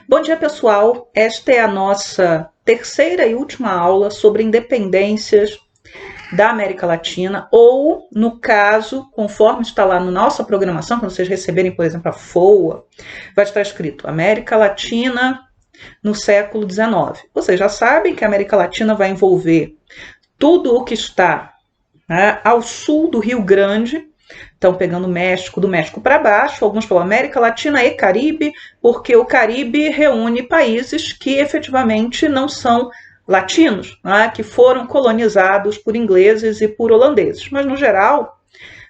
Bom dia, pessoal. Esta é a nossa terceira e última aula sobre independências da América Latina, ou, no caso, conforme está lá na nossa programação, quando vocês receberem, por exemplo, a FOA, vai estar escrito América Latina no século XIX. Vocês já sabem que a América Latina vai envolver tudo o que está, né, ao sul do Rio Grande. Então, pegando o México, do México para baixo, alguns falam América Latina e Caribe, porque o Caribe reúne países que efetivamente não são latinos, né, que foram colonizados por ingleses e por holandeses. Mas, no geral,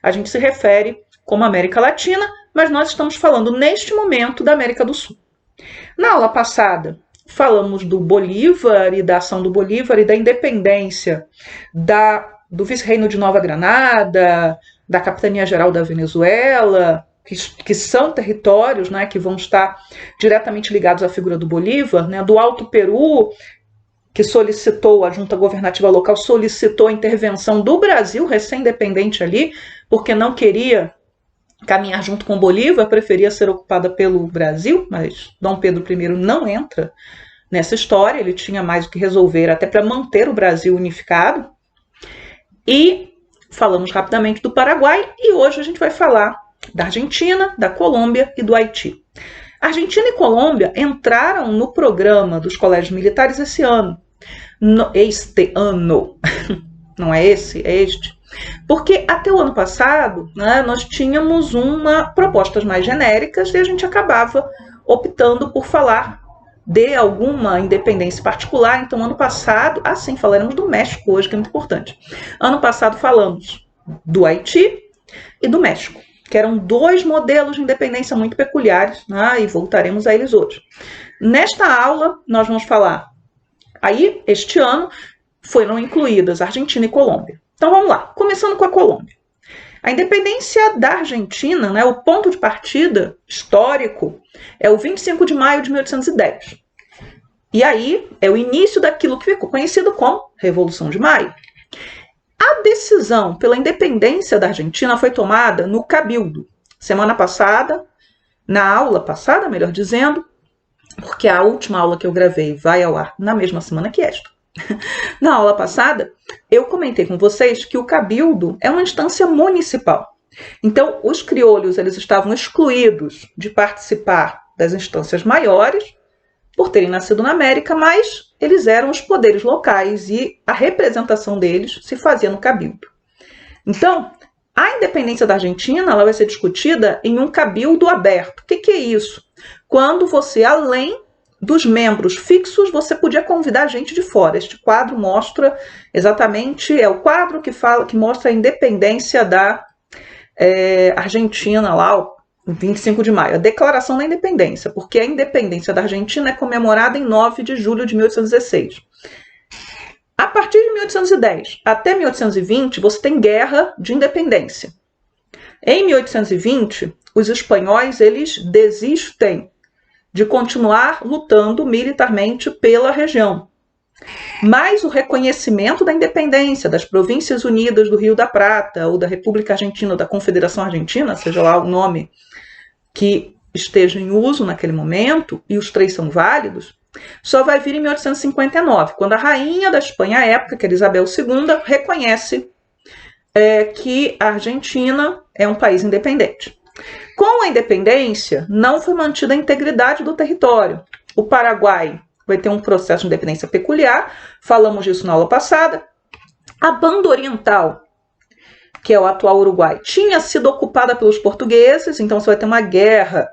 a gente se refere como América Latina, mas nós estamos falando, neste momento, da América do Sul. Na aula passada, falamos do Bolívar e da ação do Bolívar e da independência do vice-reino de Nova Granada, da Capitania-Geral da Venezuela, que são territórios, né, que vão estar diretamente ligados à figura do Bolívar, né, do Alto Peru, que solicitou, a junta governativa local solicitou a intervenção do Brasil, recém-independente ali, porque não queria caminhar junto com Bolívar, preferia ser ocupada pelo Brasil, mas Dom Pedro I não entra nessa história, ele tinha mais o que resolver até para manter o Brasil unificado. E falamos rapidamente do Paraguai e hoje a gente vai falar da Argentina, da Colômbia e do Haiti. Argentina e Colômbia entraram no programa dos colégios militares este ano, não é esse, é este, porque até o ano passado, né, nós tínhamos propostas mais genéricas e a gente acabava optando por falar de alguma independência particular. Então, ano passado, assim, falaremos do México hoje, que é muito importante. Ano passado falamos do Haiti e do México, que eram dois modelos de independência muito peculiares, né, e voltaremos a eles hoje. Nesta aula, nós vamos falar, aí, este ano, foram incluídas Argentina e Colômbia. Então, vamos lá, começando com a Colômbia. A independência da Argentina, né, o ponto de partida histórico, é o 25 de maio de 1810. E aí é o início daquilo que ficou conhecido como Revolução de Maio. A decisão pela independência da Argentina foi tomada no Cabildo. Semana passada, na aula passada, melhor dizendo, porque a última aula que eu gravei vai ao ar na mesma semana que esta. Na aula passada, eu comentei com vocês que o Cabildo é uma instância municipal. Então, os crioulos eles estavam excluídos de participar das instâncias maiores, por terem nascido na América, mas eles eram os poderes locais e a representação deles se fazia no Cabildo. Então, a independência da Argentina ela vai ser discutida em um Cabildo aberto. O que é isso? Quando você, além dos membros fixos, você podia convidar gente de fora. Este quadro mostra exatamente, é o quadro que mostra a independência da Argentina lá, o 25 de maio, a Declaração da Independência, porque a independência da Argentina é comemorada em 9 de julho de 1816. A partir de 1810 até 1820, você tem guerra de independência. Em 1820, os espanhóis eles desistem de continuar lutando militarmente pela região. Mas o reconhecimento da independência das Províncias Unidas do Rio da Prata, ou da República Argentina, ou da Confederação Argentina, seja lá o nome que esteja em uso naquele momento, e os três são válidos, só vai vir em 1859, quando a rainha da Espanha à época, que era Isabel II, reconhece que a Argentina é um país independente. Com a independência, não foi mantida a integridade do território. O Paraguai vai ter um processo de independência peculiar, falamos disso na aula passada. A banda oriental, que é o atual Uruguai, tinha sido ocupada pelos portugueses, então você vai ter uma guerra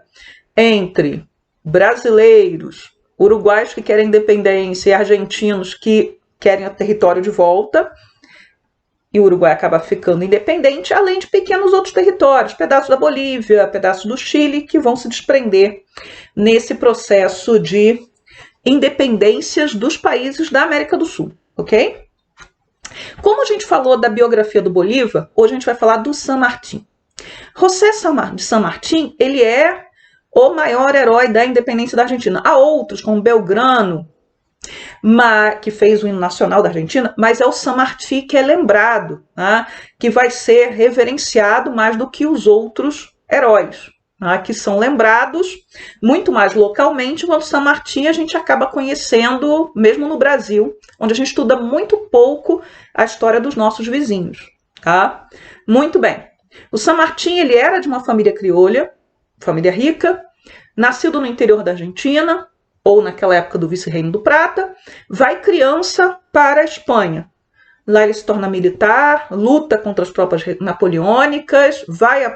entre brasileiros, uruguaios que querem independência e argentinos que querem o território de volta. E o Uruguai acaba ficando independente, além de pequenos outros territórios, pedaços da Bolívia, pedaços do Chile, que vão se desprender nesse processo de independências dos países da América do Sul, ok? Como a gente falou da biografia do Bolívar, hoje a gente vai falar do San Martín. José de San Martín, ele é o maior herói da independência da Argentina. Há outros, como Belgrano, que fez o hino nacional da Argentina, mas é o San Martín que é lembrado, né, que vai ser reverenciado mais do que os outros heróis. né, que são lembrados muito mais localmente, enquanto San Martín a gente acaba conhecendo, mesmo no Brasil, onde a gente estuda muito pouco a história dos nossos vizinhos. Tá? Muito bem. O San Martín ele era de uma família criolha, família rica, nascido no interior da Argentina, ou naquela época do Vice-Reino do Prata, vai criança para a Espanha. Lá ele se torna militar, luta contra as tropas napoleônicas, vai a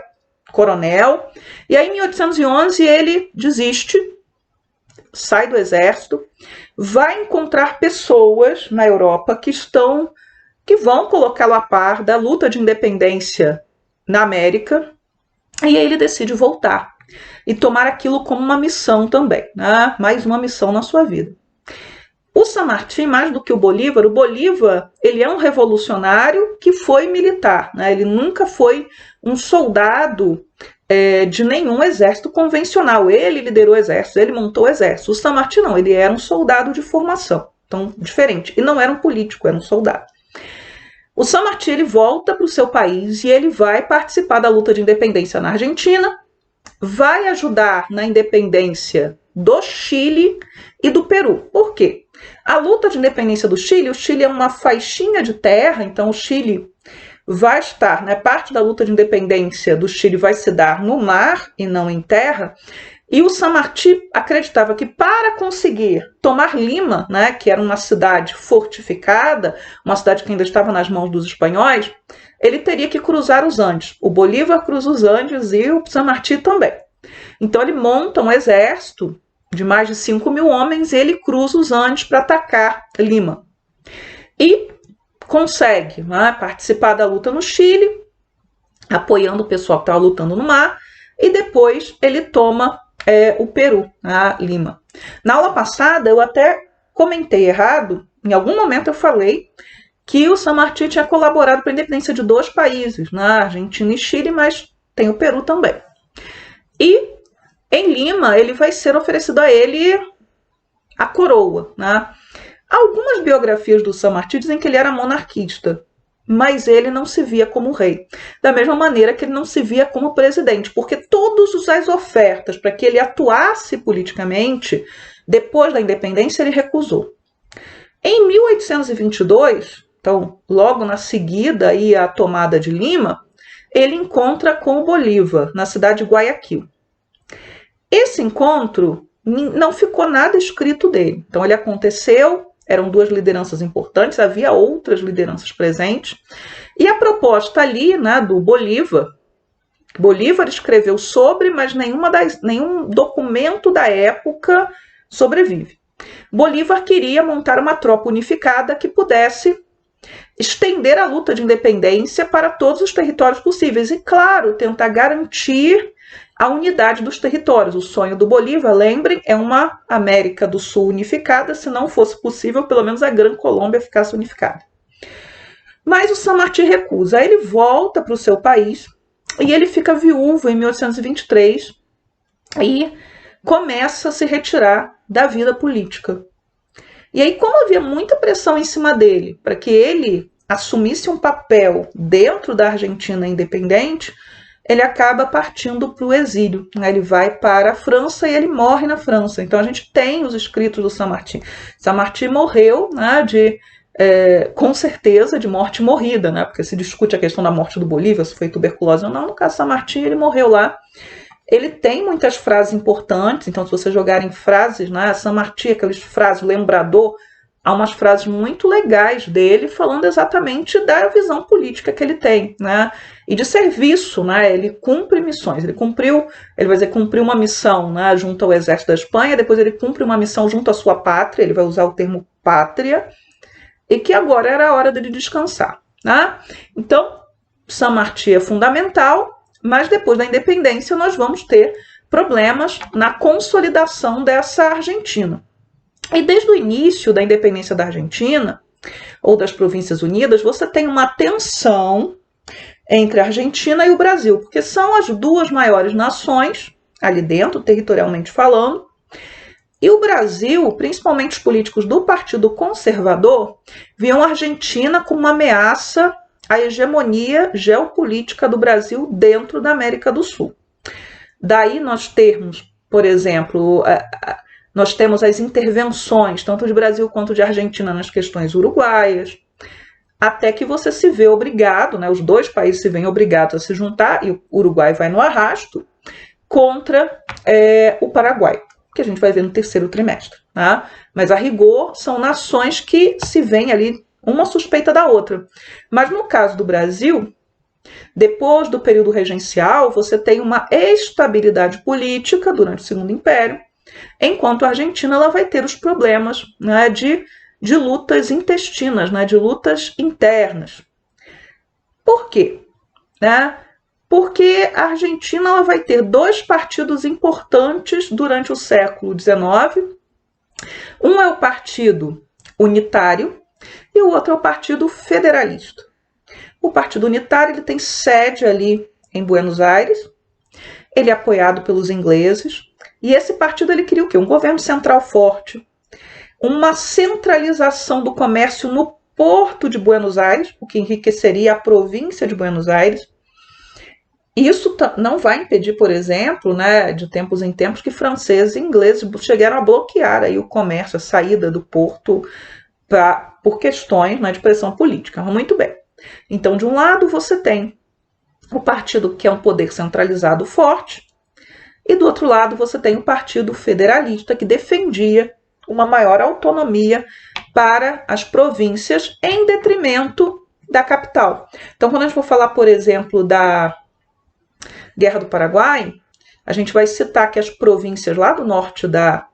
coronel, e aí em 1811 ele desiste, sai do exército, vai encontrar pessoas na Europa que vão colocá-lo a par da luta de independência na América, e aí ele decide voltar e tomar aquilo como uma missão também, né? Mais uma missão na sua vida. O San Martín, mais do que o Bolívar ele é um revolucionário que foi militar, né? Ele nunca foi um soldado de nenhum exército convencional. Ele liderou o exército, ele montou o exército. O San Martín não, ele era um soldado de formação, então diferente. E não era um político, era um soldado. O San Martín ele volta para o seu país e ele vai participar da luta de independência na Argentina, vai ajudar na independência do Chile e do Peru. Por quê? A luta de independência do Chile, o Chile é uma faixinha de terra, então o Chile vai estar, né, parte da luta de independência do Chile vai se dar no mar e não em terra, e o San Martín acreditava que para conseguir tomar Lima, né, que era uma cidade fortificada, uma cidade que ainda estava nas mãos dos espanhóis, ele teria que cruzar os Andes. O Bolívar cruza os Andes e o San Martín também. Então ele monta um exército de mais de 5.000 homens e ele cruza os Andes para atacar Lima. E consegue, né, participar da luta no Chile, apoiando o pessoal que estava lutando no mar, e depois ele toma o Peru, né, Lima. Na aula passada eu até comentei errado, em algum momento eu falei que o San Martín tinha colaborado para a independência de 2 países, na Argentina e Chile, mas tem o Peru também. E em Lima ele vai ser oferecido a ele a coroa, né? Algumas biografias do San Martín dizem que ele era monarquista, mas ele não se via como rei. Da mesma maneira que ele não se via como presidente, porque todas as ofertas para que ele atuasse politicamente, depois da independência, ele recusou. Em 1822, então logo na seguida aí à tomada de Lima, ele encontra com o Bolívar, na cidade de Guayaquil. Esse encontro não ficou nada escrito dele. Então ele aconteceu, eram 2 lideranças importantes, havia outras lideranças presentes. E a proposta ali, né, do Bolívar escreveu sobre, mas nenhum documento da época sobrevive. Bolívar queria montar uma tropa unificada que pudesse estender a luta de independência para todos os territórios possíveis e, claro, tentar garantir a unidade dos territórios. O sonho do Bolívar, lembrem, é uma América do Sul unificada, se não fosse possível, pelo menos a Gran Colômbia ficasse unificada. Mas o San Martín recusa. Aí ele volta para o seu país e ele fica viúvo em 1823 e começa a se retirar da vida política. E aí, como havia muita pressão em cima dele para que ele assumisse um papel dentro da Argentina independente, ele acaba partindo para o exílio. Ele vai para a França e ele morre na França. Então a gente tem os escritos do San Martín. San Martín morreu, né, com certeza de morte morrida, né, porque se discute a questão da morte do Bolívar, se foi tuberculose ou não. No caso do San Martín, ele morreu lá. Ele tem muitas frases importantes, então se vocês jogarem frases, né, San Martín, aquelas frases, lembrador, há umas frases muito legais dele falando exatamente da visão política que ele tem, né, e de serviço, né, ele cumpre missões, ele vai dizer, cumpriu uma missão, né, junto ao exército da Espanha, depois ele cumpre uma missão junto à sua pátria, ele vai usar o termo pátria, e que agora era a hora dele descansar, né. Então, San Martín é fundamental, mas depois da independência nós vamos ter problemas na consolidação dessa Argentina. E desde o início da independência da Argentina, ou das Províncias Unidas, você tem uma tensão entre a Argentina e o Brasil, porque são as 2 maiores nações, ali dentro, territorialmente falando, e o Brasil, principalmente os políticos do Partido Conservador, viam a Argentina como uma ameaça à hegemonia geopolítica do Brasil dentro da América do Sul. Daí nós termos, por exemplo, nós temos as intervenções, tanto de Brasil quanto de Argentina, nas questões uruguaias, até que você se vê obrigado, né, os dois países se veem obrigados a se juntar, e o Uruguai vai no arrasto, contra o Paraguai, que a gente vai ver no terceiro trimestre. Tá? Mas, a rigor, são nações que se veem ali uma suspeita da outra. Mas, no caso do Brasil, depois do período regencial, você tem uma estabilidade política durante o Segundo Império, enquanto a Argentina ela vai ter os problemas, né, de lutas intestinas, né, de lutas internas. Por quê? Né? Porque a Argentina ela vai ter dois partidos importantes durante o século XIX. Um é o Partido Unitário e o outro é o Partido Federalista. O Partido Unitário ele tem sede ali em Buenos Aires, ele é apoiado pelos ingleses, e esse partido ele queria o quê? Um governo central forte, uma centralização do comércio no Porto de Buenos Aires, o que enriqueceria a província de Buenos Aires. Isso não vai impedir, por exemplo, né, de tempos em tempos, que franceses e ingleses chegaram a bloquear aí o comércio, a saída do porto por questões, né, de pressão política. Muito bem. Então, de um lado, você tem o partido que é um poder centralizado forte, e do outro lado você tem o Partido Federalista, que defendia uma maior autonomia para as províncias em detrimento da capital. Então, quando a gente for falar, por exemplo, da Guerra do Paraguai, a gente vai citar que as províncias lá do norte da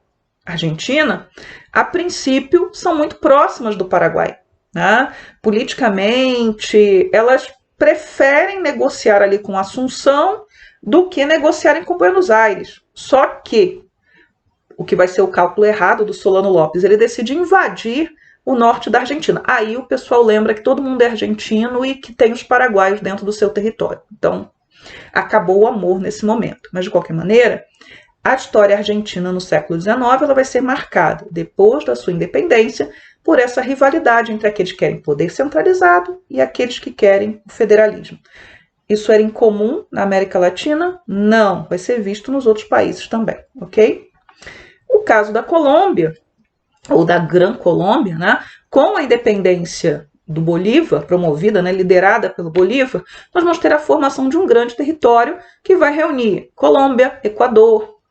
Argentina, a princípio, são muito próximas do Paraguai. Né? Politicamente, elas preferem negociar ali com Assunção do que negociarem com Buenos Aires. Só que o que vai ser o cálculo errado do Solano Lopes, ele decide invadir o norte da Argentina. Aí o pessoal lembra que todo mundo é argentino e que tem os paraguaios dentro do seu território. Então, acabou o amor nesse momento. Mas, de qualquer maneira, a história argentina no século XIX ela vai ser marcada, depois da sua independência, por essa rivalidade entre aqueles que querem poder centralizado e aqueles que querem o federalismo. Isso era incomum na América Latina? Não, vai ser visto nos outros países também, ok? O caso da Colômbia, ou da Gran Colômbia, né, com a independência do Bolívar, promovida, né, liderada pelo Bolívar, nós vamos ter a formação de um grande território que vai reunir Colômbia, Equador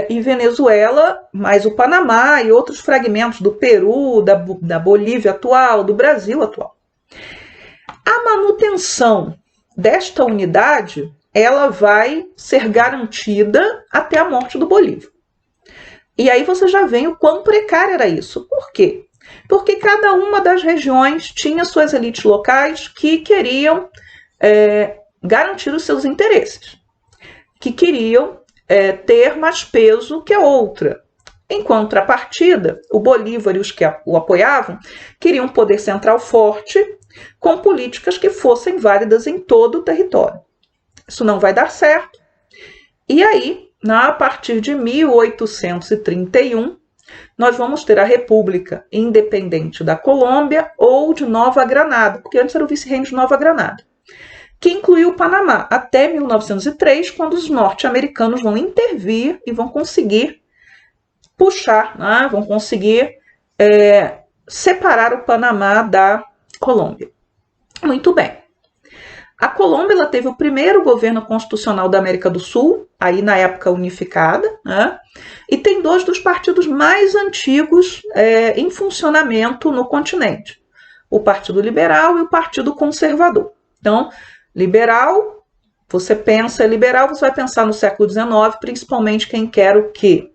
e Venezuela, mais o Panamá e outros fragmentos do Peru, da Bolívia atual, do Brasil atual. A manutenção desta unidade, ela vai ser garantida até a morte do Bolívar. E aí você já vê o quão precário era isso. Por quê? Porque cada uma das regiões tinha suas elites locais que queriam garantir os seus interesses, que queriam ter mais peso que a outra. Em contrapartida, o Bolívar e os que o apoiavam queriam um poder central forte, com políticas que fossem válidas em todo o território. Isso não vai dar certo. E aí, a partir de 1831, nós vamos ter a República Independente da Colômbia ou de Nova Granada, porque antes era o vice-reino de Nova Granada, que incluiu o Panamá, até 1903, quando os norte-americanos vão intervir e vão conseguir puxar, né, vão conseguir separar o Panamá da Colômbia. Muito bem. A Colômbia ela teve o primeiro governo constitucional da América do Sul, aí na época unificada, né? E tem dois dos partidos mais antigos em funcionamento no continente, o Partido Liberal e o Partido Conservador. Então, liberal, você pensa liberal, você vai pensar no século XIX, principalmente quem quer o quê?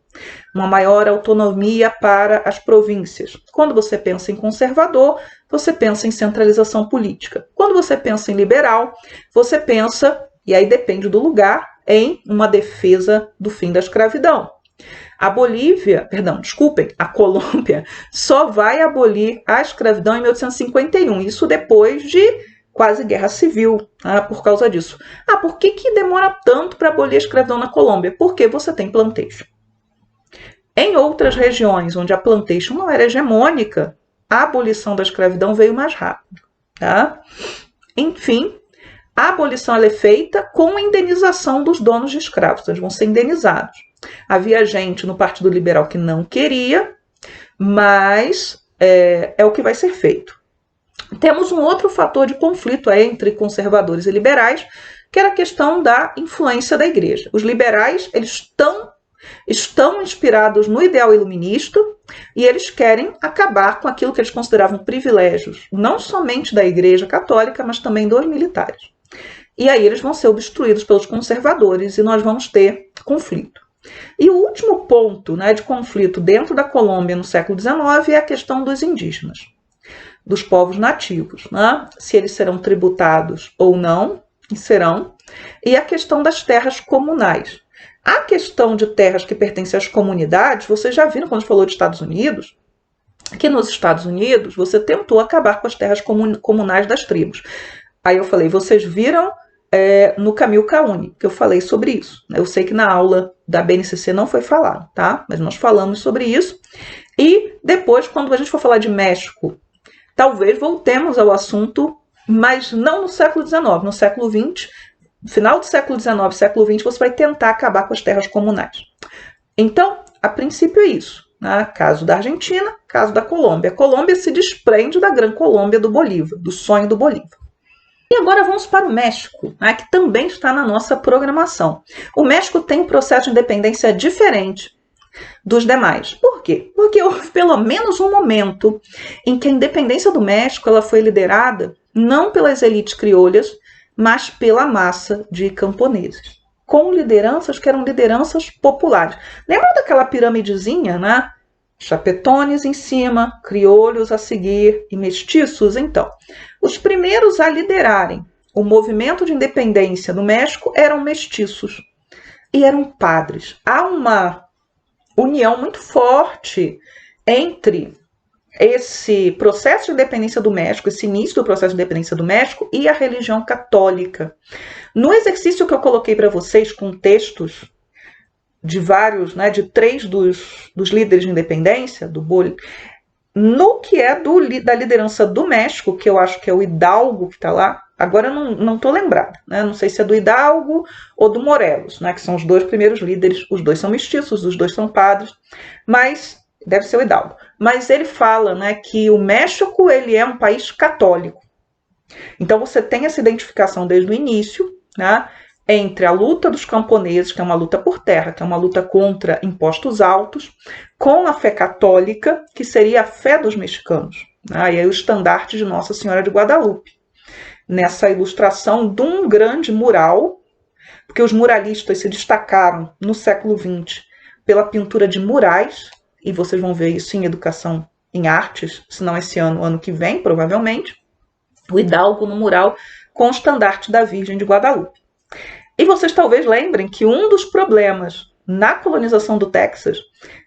Uma maior autonomia para as províncias. Quando você pensa em conservador, você pensa em centralização política. Quando você pensa em liberal, você pensa, e aí depende do lugar, em uma defesa do fim da escravidão. A Colômbia só vai abolir a escravidão em 1851, isso depois de quase guerra civil, por causa disso. Por que demora tanto para abolir a escravidão na Colômbia? Porque você tem plantation. Em outras regiões onde a plantation não era hegemônica, a abolição da escravidão veio mais rápido. Tá? Enfim, A abolição ela é feita com a indenização dos donos de escravos, então eles vão ser indenizados. Havia gente no Partido Liberal que não queria, mas é o que vai ser feito. Temos um outro fator de conflito entre conservadores e liberais, que era a questão da influência da igreja. Os liberais eles estão inspirados no ideal iluminista e eles querem acabar com aquilo que eles consideravam privilégios, não somente da igreja católica, mas também dos militares. E aí eles vão ser obstruídos pelos conservadores e nós vamos ter conflito. E o último ponto, né, de conflito dentro da Colômbia no século XIX é a questão dos indígenas, dos povos nativos, né? Se eles serão tributados ou não, e serão, e a questão das terras comunais. A questão de terras que pertencem às comunidades, vocês já viram quando a gente falou de Estados Unidos, que nos Estados Unidos você tentou acabar com as terras comunais das tribos. Aí eu falei, vocês viram no Camille Caune, que eu falei sobre isso. Eu sei que na aula da BNCC não foi falado, tá? Mas nós falamos sobre isso. E depois, quando a gente for falar de México, talvez voltemos ao assunto, mas não no século XIX, no século XX, final do século XIX, século XX, você vai tentar acabar com as terras comunais. Então, a princípio é isso. Né? Caso da Argentina, caso da Colômbia. A Colômbia se desprende da Gran Colômbia do Bolívar, do sonho do Bolívar. E agora vamos para o México, né, que também está na nossa programação. O México tem um processo de independência diferente dos demais. Por quê? Porque houve pelo menos um momento em que a independência do México ela foi liderada não pelas elites criolhas, mas pela massa de camponeses, com lideranças que eram lideranças populares. Lembra daquela piramidezinha, né? Chapetones em cima, criolhos a seguir e mestiços? Então, os primeiros a liderarem o movimento de independência no México eram mestiços e eram padres. Há uma união muito forte entre esse processo de independência do México, esse início do processo de independência do México e a religião católica. No exercício que eu coloquei para vocês com textos de vários, né, de 3 dos líderes de independência, no que é da liderança do México, que eu acho que é o Hidalgo que está lá, agora eu não estou lembrada, né, não sei se é do Hidalgo ou do Morelos, né, que são os 2 primeiros líderes, os 2 são mestiços, os 2 são padres, mas deve ser o Hidalgo. Mas ele fala, né, que o México ele é um país católico. Então você tem essa identificação desde o início, né, entre a luta dos camponeses, que é uma luta por terra, que é uma luta contra impostos altos, com a fé católica, que seria a fé dos mexicanos. Né, e aí o estandarte de Nossa Senhora de Guadalupe. Nessa ilustração de um grande mural, porque os muralistas se destacaram no século XX pela pintura de murais, e vocês vão ver isso em educação em artes, se não esse ano, ano que vem, provavelmente, o Hidalgo no mural com o estandarte da Virgem de Guadalupe. E vocês talvez lembrem que um dos problemas na colonização do Texas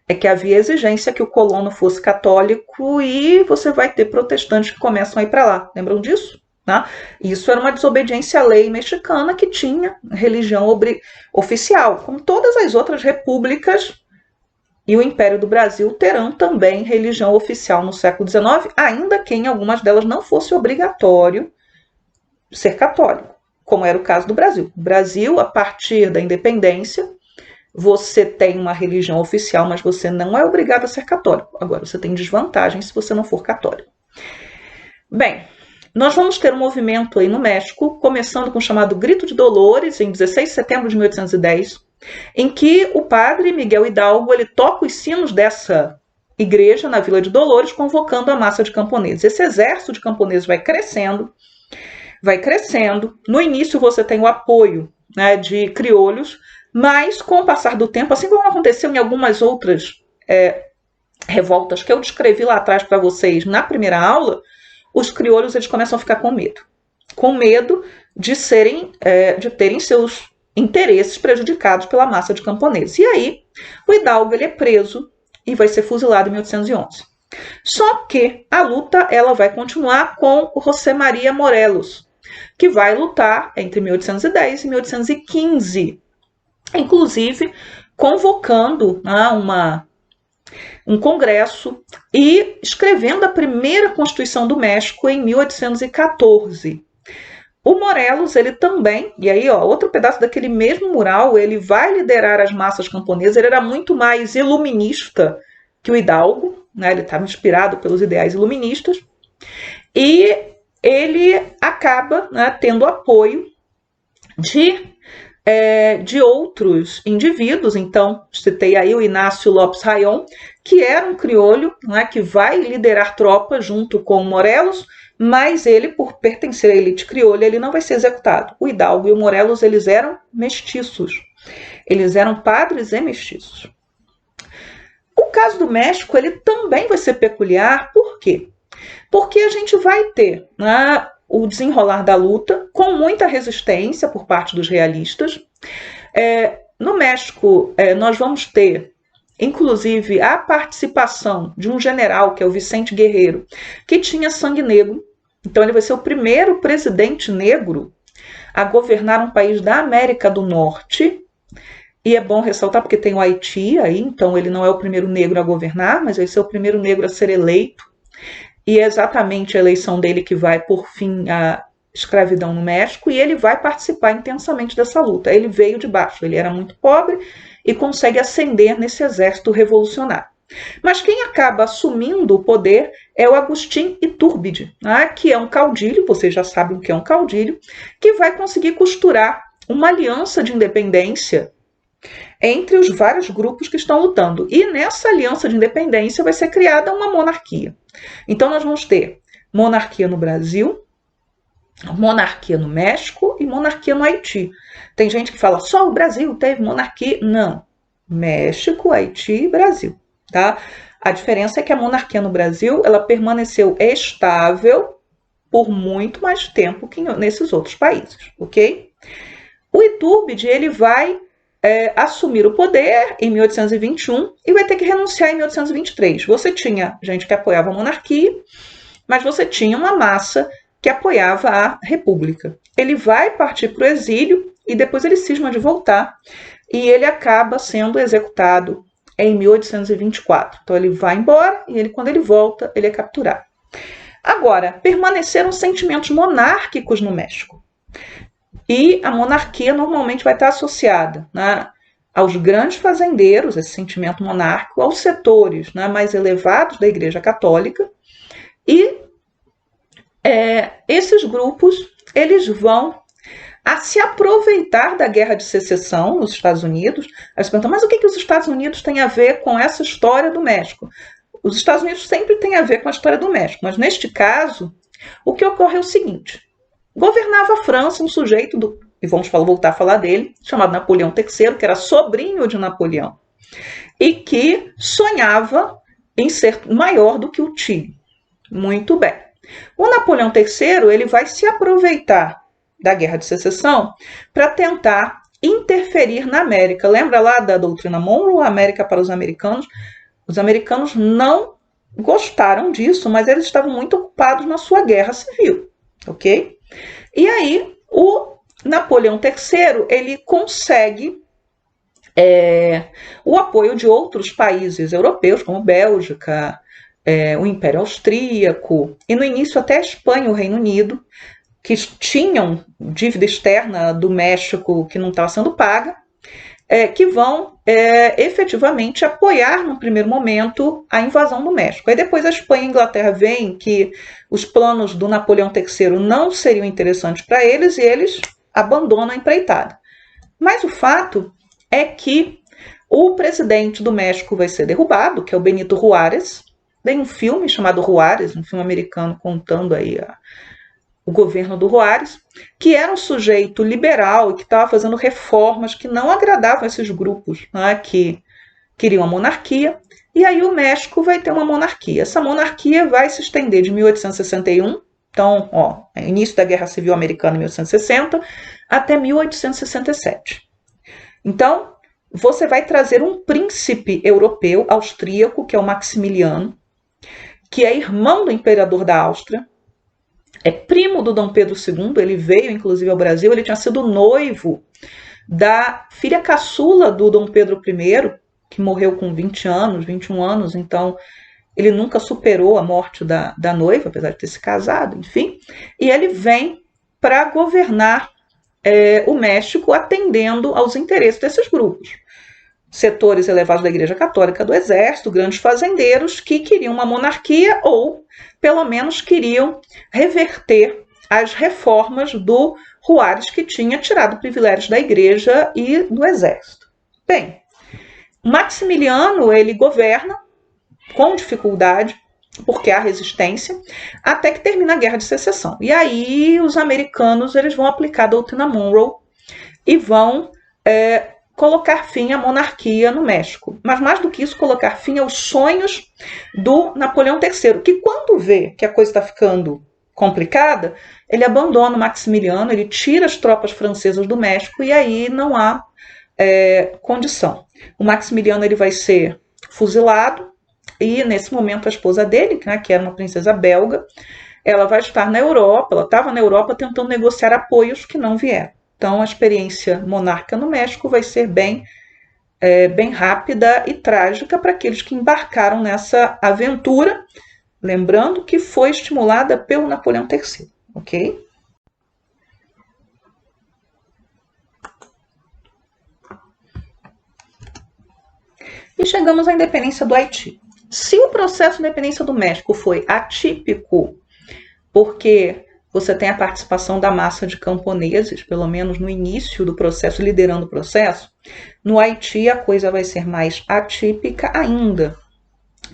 é que havia exigência que o colono fosse católico e você vai ter protestantes que começam a ir para lá. Lembram disso? Né? Isso era uma desobediência à lei mexicana que tinha religião oficial, como todas as outras repúblicas. E o Império do Brasil terão também religião oficial no século XIX, ainda que em algumas delas não fosse obrigatório ser católico, como era o caso do Brasil. O Brasil, a partir da independência, você tem uma religião oficial, mas você não é obrigado a ser católico. Agora, você tem desvantagem se você não for católico. Bem, nós vamos ter um movimento aí no México, começando com o chamado Grito de Dolores, em 16 de setembro de 1810, em que o padre Miguel Hidalgo ele toca os sinos dessa igreja na Vila de Dolores, convocando a massa de camponeses. Esse exército de camponeses vai crescendo. No início você tem o apoio, né, de crioulos, mas com o passar do tempo, assim como aconteceu em algumas outras revoltas que eu descrevi lá atrás para vocês na primeira aula, os crioulos eles começam a ficar com medo de terem seus interesses prejudicados pela massa de camponeses. E aí, o Hidalgo ele é preso e vai ser fuzilado em 1811. Só que a luta ela vai continuar com o José María Morelos, que vai lutar entre 1810 e 1815, inclusive convocando um congresso e escrevendo a primeira Constituição do México em 1814. O Morelos, ele também, e aí, ó, outro pedaço daquele mesmo mural, ele vai liderar as massas camponesas, ele era muito mais iluminista que o Hidalgo, né? Ele estava inspirado pelos ideais iluministas, e ele acaba, né, tendo apoio de outros indivíduos. Então, citei aí o Inácio Lopes Raión, que era um crioulo, né, que vai liderar tropas junto com o Morelos, mas ele, por pertencer à elite crioula, ele não vai ser executado. O Hidalgo e o Morelos, eles eram mestiços. Eles eram padres e mestiços. O caso do México, ele também vai ser peculiar. Por quê? Porque a gente vai ter, né, o desenrolar da luta com muita resistência por parte dos realistas. No México, nós vamos ter, inclusive, a participação de um general, que é o Vicente Guerreiro, que tinha sangue negro. Então, ele vai ser o primeiro presidente negro a governar um país da América do Norte. E é bom ressaltar porque tem o Haiti aí, então ele não é o primeiro negro a governar, mas vai ser o primeiro negro a ser eleito. E é exatamente a eleição dele que vai pôr fim à escravidão no México, e ele vai participar intensamente dessa luta. Ele veio de baixo, ele era muito pobre e consegue ascender nesse exército revolucionário. Mas quem acaba assumindo o poder é o Agustín Iturbide, né, que é um caudilho, vocês já sabem o que é um caudilho, que vai conseguir costurar uma aliança de independência entre os vários grupos que estão lutando. E nessa aliança de independência vai ser criada uma monarquia. Então nós vamos ter monarquia no Brasil, monarquia no México e monarquia no Haiti. Tem gente que fala, só o Brasil teve monarquia. Não. México, Haiti e Brasil. Tá? A diferença é que a monarquia no Brasil, ela permaneceu estável por muito mais tempo que nesses outros países, ok? O Iturbide, ele vai assumir o poder em 1821 e vai ter que renunciar em 1823. Você tinha gente que apoiava a monarquia, mas você tinha uma massa que apoiava a república. Ele vai partir para o exílio e depois ele cisma de voltar e ele acaba sendo executado em 1824. Então ele vai embora e quando ele volta, ele é capturado. Agora, permaneceram sentimentos monárquicos no México. E a monarquia normalmente vai estar associada, né, aos grandes fazendeiros, esse sentimento monárquico, aos setores, né, mais elevados da Igreja Católica. E esses grupos, eles vão a se aproveitar da Guerra de Secessão nos Estados Unidos. Aí você pergunta, mas o que os Estados Unidos têm a ver com essa história do México? Os Estados Unidos sempre têm a ver com a história do México, mas neste caso, o que ocorre é o seguinte: governava a França um sujeito, e vamos voltar a falar dele, chamado Napoleão III, que era sobrinho de Napoleão, e que sonhava em ser maior do que o tio. Muito bem. O Napoleão III, ele vai se aproveitar da Guerra de Secessão para tentar interferir na América. Lembra lá da doutrina Monroe, América para os americanos? Os americanos não gostaram disso, mas eles estavam muito ocupados na sua guerra civil, ok? E aí, o Napoleão III, ele consegue o apoio de outros países europeus, como Bélgica, o Império Austríaco, e no início até a Espanha, o Reino Unido, que tinham dívida externa do México que não estava sendo paga, que vão efetivamente apoiar, no primeiro momento, a invasão do México. Aí depois a Espanha e a Inglaterra veem que os planos do Napoleão III não seriam interessantes para eles e eles abandonam a empreitada. Mas o fato é que o presidente do México vai ser derrubado, que é o Benito Juárez. Tem um filme chamado Juárez, um filme americano contando aí o governo do Juárez, que era um sujeito liberal e que estava fazendo reformas que não agradavam esses grupos, né, que queriam a monarquia. E aí o México vai ter uma monarquia. Essa monarquia vai se estender de 1861, então, início da Guerra Civil Americana em 1860, até 1867. Então, você vai trazer um príncipe europeu, austríaco, que é o Maximiliano, que é irmão do imperador da Áustria, é primo do Dom Pedro II, ele veio inclusive ao Brasil, ele tinha sido noivo da filha caçula do Dom Pedro I, que morreu com 20 anos, 21 anos, então ele nunca superou a morte da noiva, apesar de ter se casado, enfim. E ele vem para governar o México, atendendo aos interesses desses grupos. Setores elevados da Igreja Católica, do Exército, grandes fazendeiros que queriam uma monarquia ou, pelo menos, queriam reverter as reformas do Juárez, que tinha tirado privilégios da Igreja e do Exército. Bem, Maximiliano, ele governa com dificuldade, porque há resistência, até que termina a Guerra de Secessão. E aí os americanos eles vão aplicar a doutrina Monroe e vão colocar fim à monarquia no México. Mas mais do que isso, colocar fim aos sonhos do Napoleão III, que quando vê que a coisa está ficando complicada, ele abandona o Maximiliano, ele tira as tropas francesas do México e aí não há condição. O Maximiliano ele vai ser fuzilado e nesse momento a esposa dele, né, que era uma princesa belga, ela vai estar na Europa, ela estava na Europa tentando negociar apoios que não vieram. Então, a experiência monárquica no México vai ser bem rápida e trágica para aqueles que embarcaram nessa aventura, lembrando que foi estimulada pelo Napoleão III, ok? E chegamos à independência do Haiti. Se o processo de independência do México foi atípico, porque você tem a participação da massa de camponeses, pelo menos no início do processo, liderando o processo, no Haiti a coisa vai ser mais atípica ainda,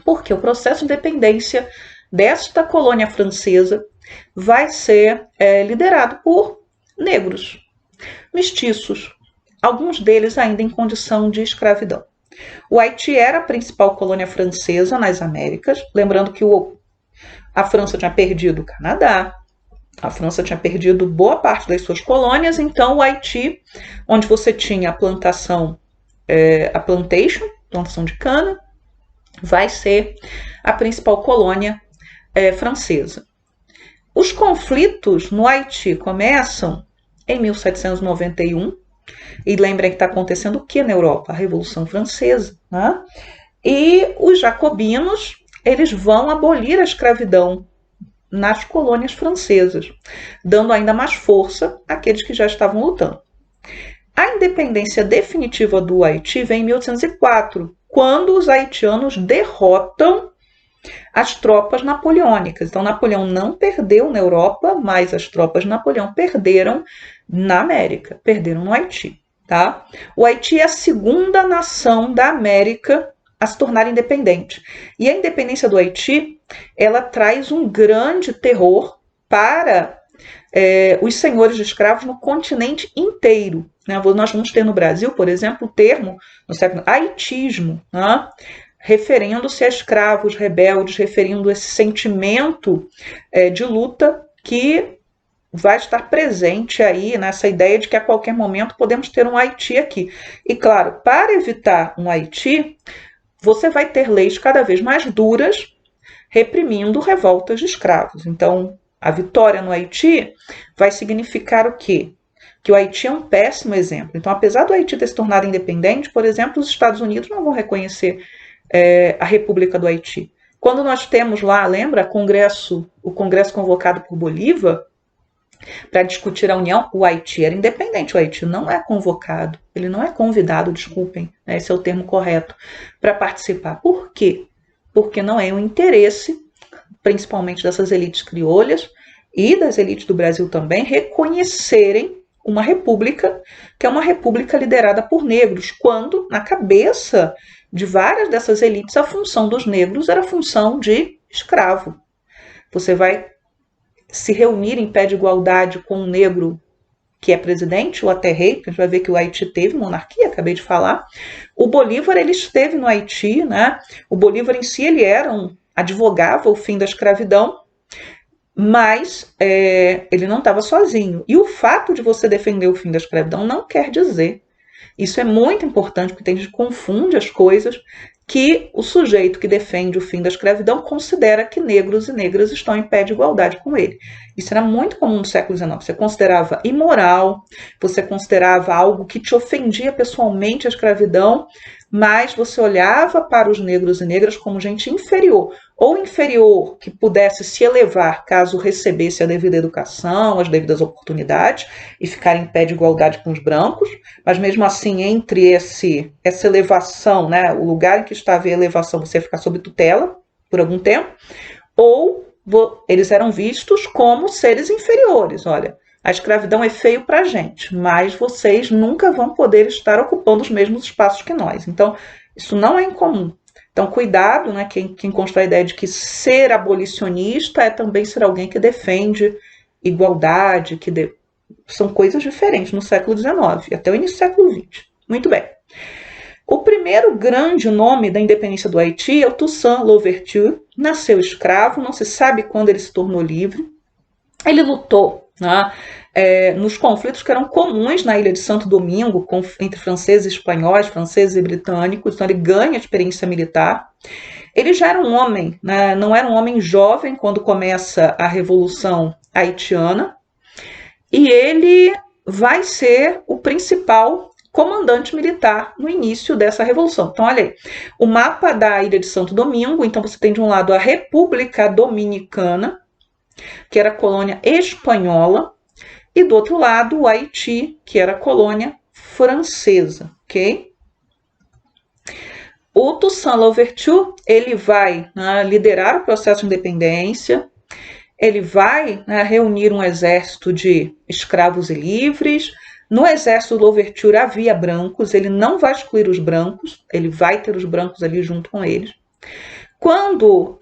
porque o processo de independência desta colônia francesa vai ser liderado por negros, mestiços, alguns deles ainda em condição de escravidão. O Haiti era a principal colônia francesa nas Américas, lembrando que a França tinha perdido o Canadá, a França tinha perdido boa parte das suas colônias, então o Haiti, onde você tinha a plantação, plantação de cana, vai ser a principal colônia francesa. Os conflitos no Haiti começam em 1791, e lembrem que está acontecendo o que na Europa? A Revolução Francesa, né? E os jacobinos, eles vão abolir a escravidão nas colônias francesas, dando ainda mais força àqueles que já estavam lutando. A independência definitiva do Haiti vem em 1804, quando os haitianos derrotam as tropas napoleônicas. Então, Napoleão não perdeu na Europa, mas as tropas de Napoleão perderam na América, perderam no Haiti. Tá? O Haiti é a segunda nação da América a se tornar independente. E a independência do Haiti, ela traz um grande terror para os senhores de escravos no continente inteiro. Né? Nós vamos ter no Brasil, por exemplo, o termo, no século, haitismo, né? Referindo-se a escravos rebeldes, referindo esse sentimento de luta que vai estar presente aí nessa ideia de que a qualquer momento podemos ter um Haiti aqui. E claro, para evitar um Haiti, você vai ter leis cada vez mais duras reprimindo revoltas de escravos. Então, a vitória no Haiti vai significar o quê? Que o Haiti é um péssimo exemplo. Então, apesar do Haiti ter se tornado independente, por exemplo, os Estados Unidos não vão reconhecer a República do Haiti. Quando nós temos lá, lembra, o Congresso convocado por Bolívar para discutir a União, o Haiti era independente, o Haiti não é convocado, ele não é convidado, desculpem, né, esse é o termo correto, para participar. Por quê? Porque não é um interesse, principalmente dessas elites crioulas e das elites do Brasil também, reconhecerem uma república, que é uma república liderada por negros, quando, na cabeça de várias dessas elites, a função dos negros era a função de escravo. Você vai se reunir em pé de igualdade com um negro que é presidente ou até rei, porque a gente vai ver que o Haiti teve monarquia, acabei de falar. O Bolívar, ele esteve no Haiti, né? O Bolívar em si, ele advogava o fim da escravidão, mas ele não estava sozinho. E o fato de você defender o fim da escravidão não quer dizer, isso é muito importante, porque tem gente que confunde as coisas, que o sujeito que defende o fim da escravidão considera que negros e negras estão em pé de igualdade com ele. Isso era muito comum no século XIX. Você considerava imoral, você considerava algo que te ofendia pessoalmente a escravidão, mas você olhava para os negros e negras como gente inferior. ou inferior que pudesse se elevar caso recebesse a devida educação, as devidas oportunidades e ficar em pé de igualdade com os brancos, mas mesmo assim entre essa elevação, né, o lugar em que estava a elevação, você ia ficar sob tutela por algum tempo, ou eles eram vistos como seres inferiores. Olha, a escravidão é feio para a gente, mas vocês nunca vão poder estar ocupando os mesmos espaços que nós. Então, isso não é incomum. Então, cuidado, né? Quem constrói a ideia de que ser abolicionista é também ser alguém que defende igualdade, são coisas diferentes no século XIX, até o início do século XX. Muito bem. O primeiro grande nome da independência do Haiti é o Toussaint Louverture. Nasceu escravo, não se sabe quando ele se tornou livre. Ele lutou, né, nos conflitos que eram comuns na ilha de Santo Domingo, entre franceses e espanhóis, franceses e britânicos, então ele ganha experiência militar. Ele já era um homem, né, não era um homem jovem quando começa a Revolução Haitiana, e ele vai ser o principal comandante militar no início dessa revolução. Então, olha aí, o mapa da ilha de Santo Domingo, então você tem de um lado a República Dominicana, que era colônia espanhola, e do outro lado o Haiti, que era colônia francesa, ok? O Toussaint Louverture, ele vai, né, liderar o processo de independência, ele vai, né, reunir um exército de escravos e livres. No exército do Louverture havia brancos, ele não vai excluir os brancos, ele vai ter os brancos ali junto com eles. Quando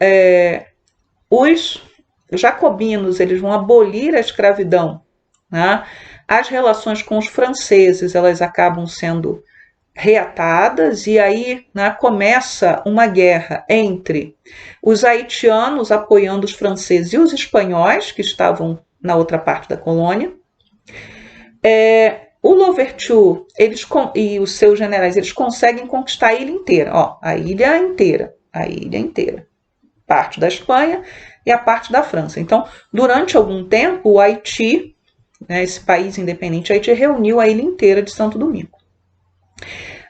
os jacobinos eles vão abolir a escravidão, né, as relações com os franceses elas acabam sendo reatadas, e aí, né, começa uma guerra entre os haitianos apoiando os franceses e os espanhóis que estavam na outra parte da colônia. O Louverture e os seus generais eles conseguem conquistar a ilha inteira, a ilha inteira, parte da Espanha e a parte da França. Então, durante algum tempo, o Haiti, né, esse país independente, Haiti reuniu a ilha inteira de Santo Domingo.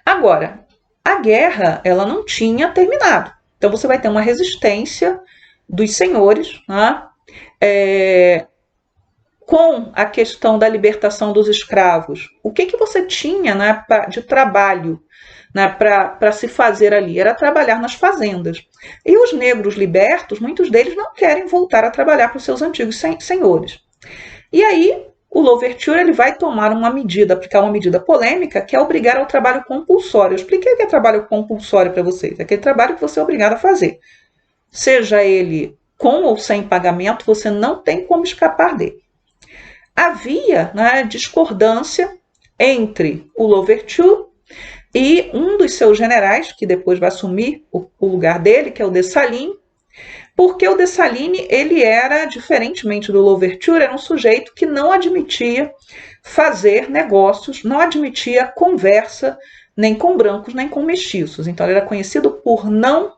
Agora, a guerra ela não tinha terminado. Então, você vai ter uma resistência dos senhores, né, com a questão da libertação dos escravos. O que você tinha, né, de trabalho, né, para se fazer ali? Era trabalhar nas fazendas. E os negros libertos, muitos deles não querem voltar a trabalhar para os seus antigos senhores. E aí, o Louverture ele vai tomar uma medida, aplicar uma medida polêmica, que é obrigar ao trabalho compulsório. Eu expliquei o que é trabalho compulsório para vocês. É aquele trabalho que você é obrigado a fazer. Seja ele com ou sem pagamento, você não tem como escapar dele. Havia, né, discordância entre o Louverture e um dos seus generais, que depois vai assumir o lugar dele, que é o Dessalines, porque o Dessalines, ele era, diferentemente do Louverture, era um sujeito que não admitia fazer negócios, não admitia conversa nem com brancos, nem com mestiços. Então, ele era conhecido por não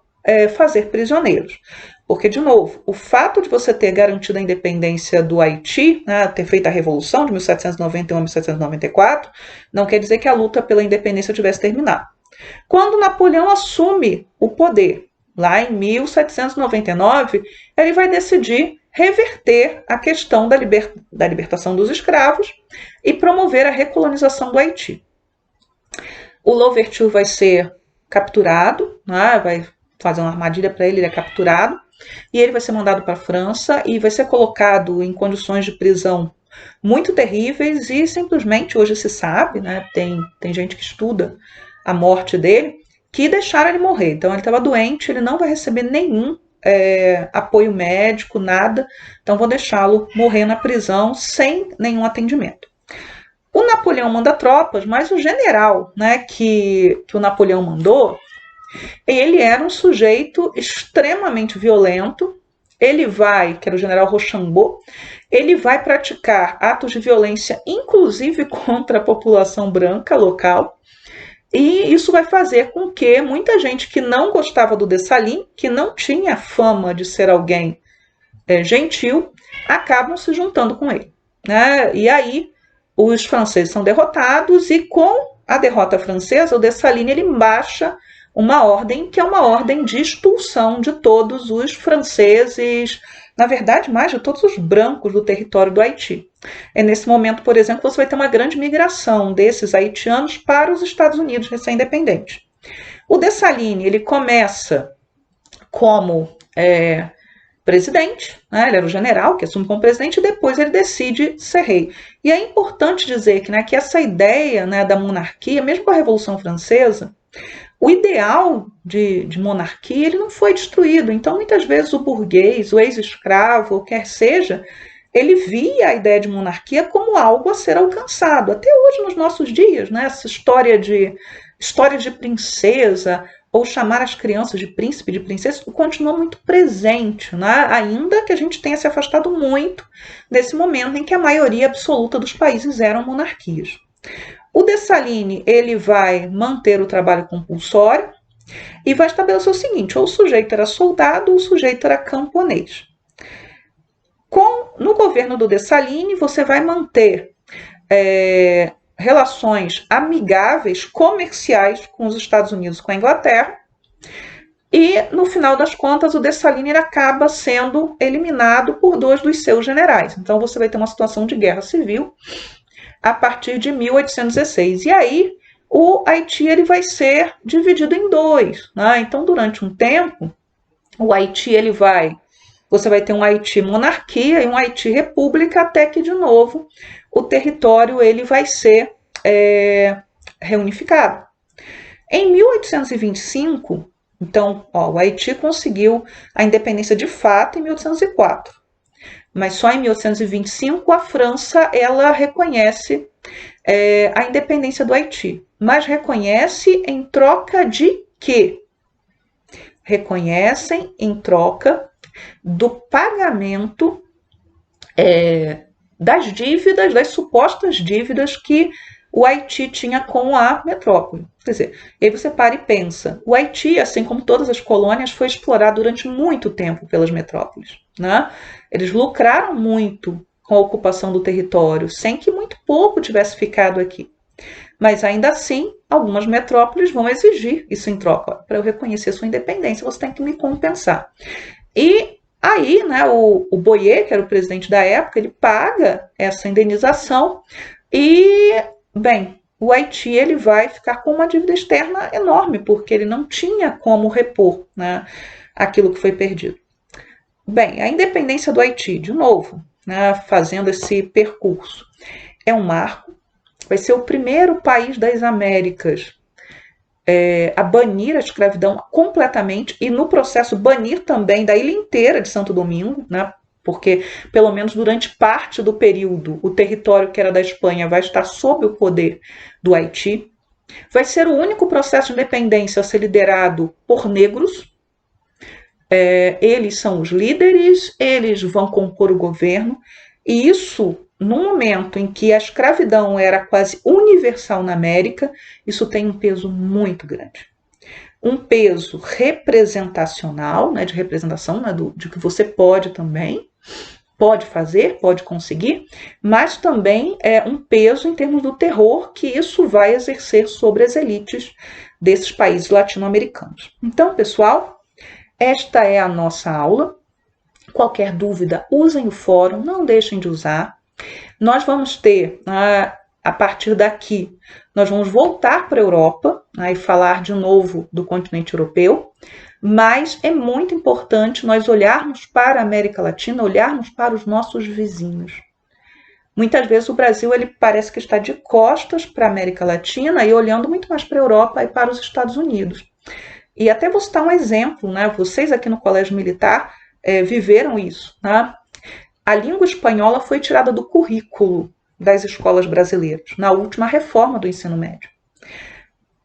fazer prisioneiros. Porque, de novo, o fato de você ter garantido a independência do Haiti, né, ter feito a Revolução de 1791 a 1794, não quer dizer que a luta pela independência tivesse terminado. Quando Napoleão assume o poder, lá em 1799, ele vai decidir reverter a questão da libertação dos escravos e promover a recolonização do Haiti. O Louverture vai ser capturado, né, vai fazer uma armadilha para ele é capturado, e ele vai ser mandado para a França e vai ser colocado em condições de prisão muito terríveis, e simplesmente hoje se sabe, né, tem gente que estuda a morte dele, que deixaram ele morrer. Então ele estava doente, ele não vai receber nenhum apoio médico, nada, então vou deixá-lo morrer na prisão sem nenhum atendimento. O Napoleão manda tropas, mas o general, né, que o Napoleão mandou, ele era um sujeito extremamente violento. Ele vai, que era o general Rochambeau, ele vai praticar atos de violência, inclusive contra a população branca local, e isso vai fazer com que muita gente que não gostava do Dessalines, que não tinha fama de ser alguém gentil, acabam se juntando com ele, né? E aí os franceses são derrotados, e com a derrota francesa, o Dessalines ele baixa uma ordem que é uma ordem de expulsão de todos os franceses, na verdade, mais de todos os brancos do território do Haiti. É nesse momento, por exemplo, você vai ter uma grande migração desses haitianos para os Estados Unidos recém-independentes. O Dessalines, ele começa como presidente, né? Ele era o general que assume como presidente e depois ele decide ser rei. E é importante dizer que, né, que essa ideia, né, da monarquia, mesmo com a Revolução Francesa, o ideal de monarquia ele não foi destruído. Então, muitas vezes, o burguês, o ex-escravo, ou quer seja, ele via a ideia de monarquia como algo a ser alcançado. Até hoje, nos nossos dias, né, essa história de princesa, ou chamar as crianças de príncipe, de princesa, continua muito presente, né? Ainda que a gente tenha se afastado muito desse momento em que a maioria absoluta dos países eram monarquias. O Dessalines, ele vai manter o trabalho compulsório e vai estabelecer o seguinte: ou o sujeito era soldado ou o sujeito era camponês. No governo do Dessalines, você vai manter relações amigáveis, comerciais com os Estados Unidos, com a Inglaterra, e no final das contas o Dessalines acaba sendo eliminado por 2 dos seus generais. Então você vai ter uma situação de guerra civil a partir de 1816. E aí o Haiti ele vai ser dividido em 2, né? Então durante um tempo o Haiti você vai ter um Haiti monarquia e um Haiti república, até que de novo o território ele vai ser reunificado. Em 1825, então, o Haiti conseguiu a independência de fato em 1804, mas só em 1825 a França ela reconhece a independência do Haiti, mas reconhece em troca de quê? Reconhecem em troca do pagamento das dívidas, das supostas dívidas que o Haiti tinha com a metrópole. Quer dizer, aí você para e pensa, o Haiti, assim como todas as colônias, foi explorado durante muito tempo pelas metrópoles, né? Eles lucraram muito com a ocupação do território, sem que muito pouco tivesse ficado aqui. Mas ainda assim, algumas metrópoles vão exigir isso em troca. Para eu reconhecer sua independência, você tem que me compensar. E aí, né, o Boyer, que era o presidente da época, ele paga essa indenização e, bem, o Haiti ele vai ficar com uma dívida externa enorme, porque ele não tinha como repor, né, aquilo que foi perdido. Bem, a independência do Haiti, de novo, né, fazendo esse percurso, é um marco, vai ser o primeiro país das Américas a banir a escravidão completamente e, no processo, banir também da ilha inteira de Santo Domingo, né? Porque, pelo menos durante parte do período, o território que era da Espanha vai estar sob o poder do Haiti. Vai ser o único processo de independência a ser liderado por negros. Eles são os líderes, eles vão compor o governo, e isso, no momento em que a escravidão era quase universal na América, isso tem um peso muito grande. Um peso representacional, né, de representação, né, de que você pode fazer, pode conseguir, mas também um peso em termos do terror que isso vai exercer sobre as elites desses países latino-americanos. Então, pessoal, esta é a nossa aula. Qualquer dúvida, usem o fórum, não deixem de usar. Nós vamos ter, a partir daqui, nós vamos voltar para a Europa, né, e falar de novo do continente europeu, mas é muito importante nós olharmos para a América Latina, olharmos para os nossos vizinhos. Muitas vezes o Brasil ele parece que está de costas para a América Latina e olhando muito mais para a Europa e para os Estados Unidos. E até vou citar um exemplo, né? Vocês aqui no Colégio Militar viveram isso, né? A língua espanhola foi tirada do currículo das escolas brasileiras na última reforma do ensino médio.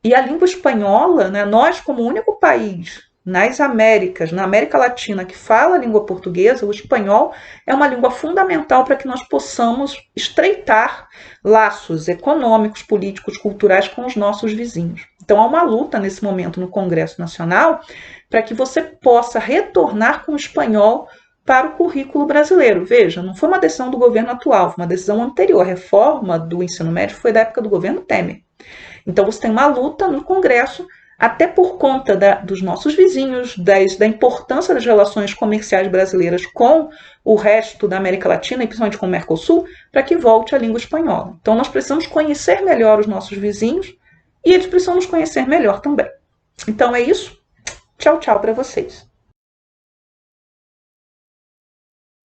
E a língua espanhola, né, nós como único país nas Américas, na América Latina, que fala a língua portuguesa, o espanhol é uma língua fundamental para que nós possamos estreitar laços econômicos, políticos, culturais com os nossos vizinhos. Então há uma luta nesse momento no Congresso Nacional para que você possa retornar com o espanhol para o currículo brasileiro. Veja, não foi uma decisão do governo atual, foi uma decisão anterior. A reforma do ensino médio foi da época do governo Temer. Então você tem uma luta no Congresso até por conta dos nossos vizinhos, da importância das relações comerciais brasileiras com o resto da América Latina, e principalmente com o Mercosul, para que volte a língua espanhola. Então, nós precisamos conhecer melhor os nossos vizinhos e eles precisam nos conhecer melhor também. Então, é isso. Tchau, tchau para vocês.